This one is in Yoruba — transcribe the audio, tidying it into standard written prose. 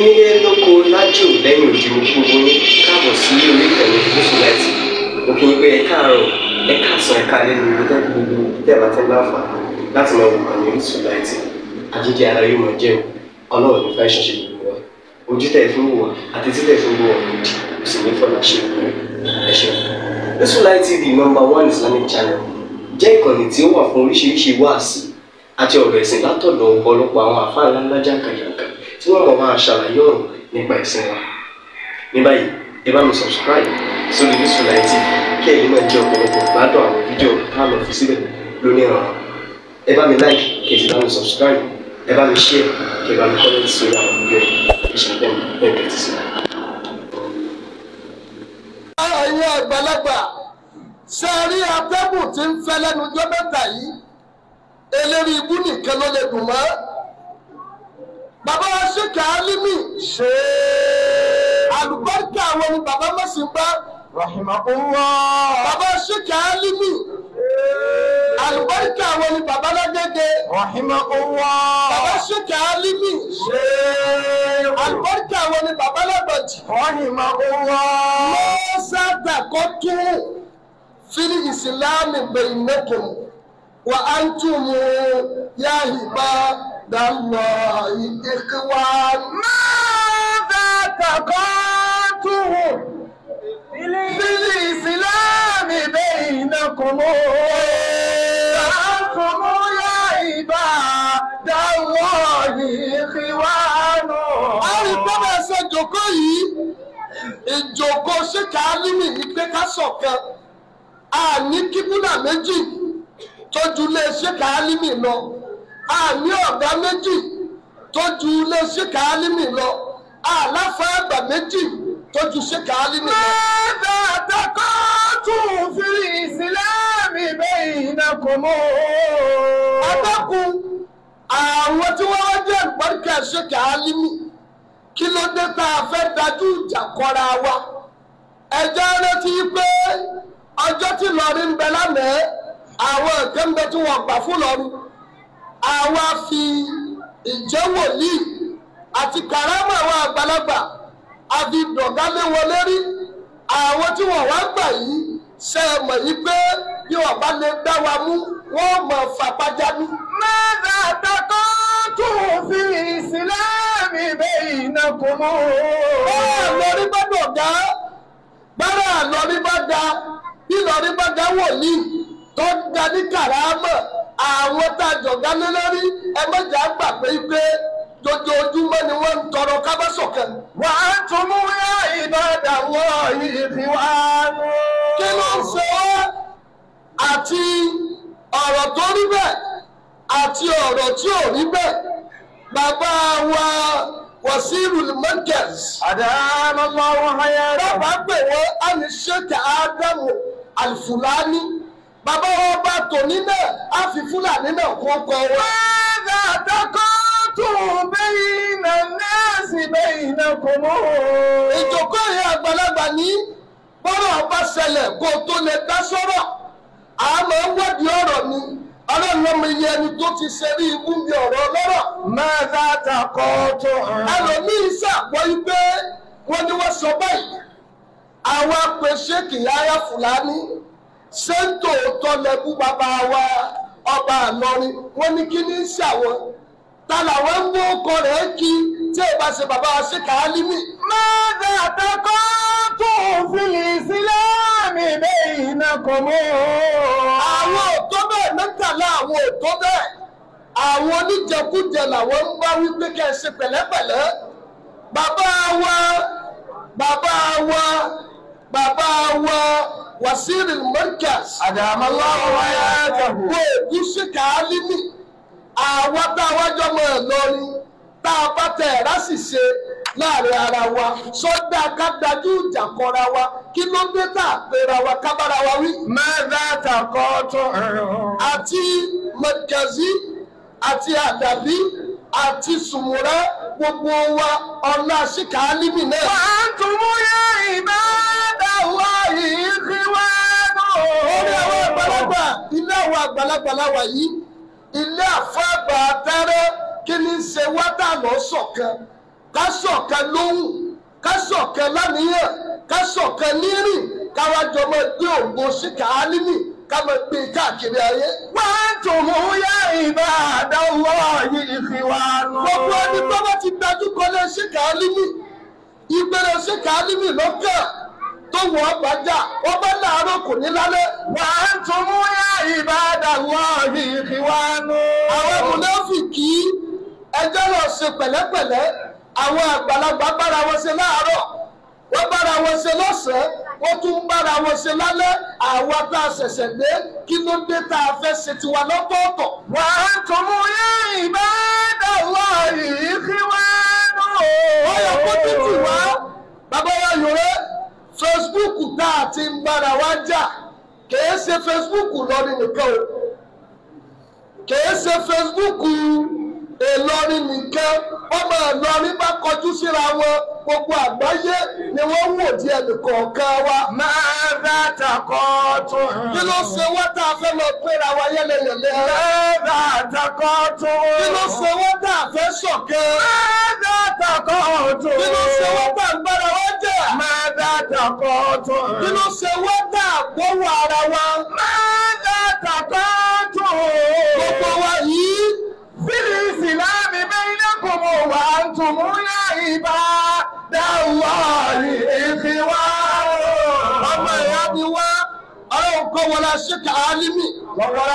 Nílé lóko lájò lẹ́yìn òdì mo kí gbogbo yín káàbọ̀ sí orí ìkànnì Gúúsùláìtì. Mo kí yín pé ẹ káàárọ̀, ẹ káàsán, ẹ káalẹ́ ní gbogbo tẹ́ bá tẹ́ láǹfààní láti máa wo ìkànnì Gúúsùláìtì. Àjíjẹ ara yóò máa jẹun, Ọlọ́run ní fẹ́ ṣọṣẹ́ gbogbo wa. Ojú tẹ̀ fún wò wá àti títẹ̀ fún wò wá lòdì, kò sì ní fọ́nà ṣe ẹ ṣeun. Gúúsùláìtì TV #1 Islamic channel jẹ́ ìkànnì tí ó wà fún oríṣiríṣi wáàsí àti ọ̀rọ̀ ẹ̀sìn látọ̀dọ̀ ọ̀pọ̀lọpọ̀ àwọn àfáà ńláńlá jàǹkàjàǹkà tí wọ́n mọ̀ máa ṣàlàyé ọ̀rọ̀ nípa ẹ̀sìn wa. Ní báyìí, ẹ bá mi subscribe sórí Gúúsùláìtì kí ẹ̀yin náà jẹ́ ọ̀pọ̀lọpọ̀ gbádùn àwọn fídíò tá a lọ fi síbẹ̀ lónìí ọ̀rọ̀. Ẹ bá mi like kí ẹ sì bá mi subscribe, ẹ bá mi share kí ẹ bá mi comment sórí àwọn fídíò ìṣẹ̀lẹ̀ ẹ̀ẹ́dẹ̀tì sí. Ẹ̀yin àgbàlagbà ṣe rí atẹ́gùn tí ń fẹ́ lẹ́nu ọjọ́ mẹ́ta yìí eléri ibú nìkan ló lè dùn mọ́. Bàbá wa Sheikh Alimi ṣe àlùbáríkà àwọn ni bàbá mọ̀sí gbá. Rahimahullah. Bàbá Sheikh Alimi àlùbáríkà àwọn ni bàbá lágége. Rahimahullah. Bàbá Sheikh Alimi ṣe àlùbáríkà àwọn ni bàbá lágbàjì. Rahimahullah. Mọ́sádà kọ́ tún fil Islam bainakum wa antum ya ibadallahi ikhwan. Mādhā taqātum fil Islam bainakum wa antum ya ibadallahi ikhwan. Àrí bàbá ṣe jókòó yìí, ìjókòó Sheikh Alimi ní pé ká ṣọ̀kan. Àní kíbúlà méjì tójú lé Sheikh Alimi lọ, àní ọ̀gá méjì tójú lé Sheikh Alimi lọ, àláfàgbà méjì tójú Sheikh Alimi lọ. Mādhā taqātum fil Islāmi bainakum. Adákun àwọn tí wọ́n wá jẹ́ àlùbáríkà Sheikh Alimi kí ló dé tá a fẹ́ dájú ìjà kọra wa? Ẹ jẹ́ rántí pé ọjọ́ tí Ìlọrin ń bẹ lánàá àwọn nǹkan ń bẹ tí wọ́n gbà fún Ìlọrin. Àwa fi ìjẹ́wòlíì àti kàrámà àwọn àgbàlagbà àfi dọ̀gálé wọlé rí. Àwọn tí wọ́n wá gbà yìí ṣe mọ̀ yìí pé bí wọ́n bá lè dá wa mú wọ́n mọ̀ fàpájánú. Mādhā taqātum fil Islāmi bainakum. Bára lórí bá dọ̀gá, bára lórí bá da, bí lórí bá da wòlíì tó ga ní kàrámà àwọn tá a jọ̀gá lé lórí ẹ mẹ́jà gbà pé dojoojúmọ́ ni wọ́n ń tọrọ kábàṣọ̀kan. Wa antum ya ibadallahi ikhwan. Kí ló ń ṣe ọ́ àti ọ̀rọ̀ tó rí bẹ́ẹ̀ àti ọ̀rọ̀ tí ò rí bẹ́ẹ̀? Bàbá wa Wasirul Markaz Adamallahu hayatahu. Bàbá pè wọ́n á ní Sheikh Adamu Al-Fulani. Bàbá wọn bá tòní náà á fi Fúlàní náà kó kọ wọn. Mādhā taqātum bayna an-nāsi bainakum. Ìjókòó yẹn àgbàlagbà ní bọ́rọ̀ bá ṣẹlẹ̀ kó tó lè dá sọ́rọ̀. Àmọ́ wádìí ọ̀rọ̀ ni ọlọ́run iye ẹni tó ti ṣe rí ibú bí ọ̀rọ̀ ọlọ́rọ̀. Mādhā taqātum. Ẹlòmíín ṣàpọ̀ ibé wọ́n ní wọ́n sọ báyìí. Àwọn apè Sheikh Yahya Fulani ṣé ń tòótọ́ lẹ́bú bàbá wa ọba Ìlọrin wọ́n ní kí ní í ṣàwọn ta làwọn ń mú ọkọ rẹ̀ kí tí ò bá ṣe bàbá wa Sheikh Alimi. Mādhā taqātum fil Islāmi bainakum. Àwọn òtó bẹ́ẹ̀ mẹ́tàlá àwọn òtó bẹ́ẹ̀ àwọn oníjẹkújẹ làwọn ń bá wípé kẹ́ ẹ ṣe pẹ̀lẹ́pẹ̀lẹ́. Bàbá wa Wasirul Markaz Adamallahu hayatahu. Wo Sheikh Alimi àwọn tá a wájọ́ mọ́ ẹ̀ lọ́rin tá a bá tẹ ẹ̀rá sì ṣe láàrin ara wa sọ́dá ká dájú ìjà kọra wa kí ló dé tá a pera wa kábára wa wí. Mādhā taqātum. Àti Markazi àti Adabi àti Sùmùrà gbogbo wa ọ̀nà Sheikh Alimi náà. Wa antum ya ibadallahi ikhwan. Orí àwọn àgbàlagbà ilé àwọn àgbàlagbà láwà yìí ilé àfáàgbà àtẹ́rẹ́ kí ni ṣe wádà lọ́sọ̀kan ká ṣọ̀kan lóhùn ká ṣọ̀kan láníyàn ká ṣọ̀kan nírìn káwá jọ máa gbé ògo Sheikh Alimi ká máa gbé káàkiri ayé. وأنتم يا عباد الله إخوان. gbogbo ẹni tó bá ti dájú kọlé Sheikh Alimi ìgbẹ́rẹ́ Sheikh Alimi lọ́kàn tó wọ́n bàjá wọ́n bá láàárọ̀ kò ní lálẹ́. وأنتم يا عباد الله إخوان. àwọn mùnáfìkì ẹjọ́ lọ ṣe pẹ̀lẹ́pẹ̀lẹ́ àwọn àgbàlagbà bára wọn ṣe láàárọ̀ wọ́n bára wọn ṣe lọ́sàn-án wọ́n tún bára wọn ṣe lálẹ́ àwa tá a ṣẹ̀ṣẹ̀ dé kí ló dé tá a fẹ́ ṣe tiwa lọ́tọ̀ọ̀tọ̀. وأنتم يا عباد الله إخوان. ọyọ kó títì wá bàbá wa yòrè Facebook tá a ti ń bára wa jà kìí ṣe Facebook lọ́rin nìkan o kìí ṣe Facebook Ìlọrin nìkan ọmọ Ìlọrin bá kọjú síra wọn gbogbo àgbáyé ni wọ́n wò díẹ̀ nìkọ̀ọ̀kan wa. ماذا تقاتل. kí ló ṣe wọ́n tá a fẹ́ lọ péra wa yẹ́lẹyẹ̀lẹ. ماذا تقاتل. kí ló ṣe wọ́n tá a fẹ́ ṣọ̀kan. ماذا تقاتل. kí ló ṣe wọ́n tá a ń bára wa jà. ماذا تقاتل. kí ló ṣe wọ́n tá a gbọ́wọ́ ara wa. ماذا تقاتل. gbogbo wa yìí. في الإسلام بينكم وأنتم يا عباد الله إخوان. ọmọ ìyá ni wá ọlọ́run kọ́ wọlé Sheikh Alimi. وقال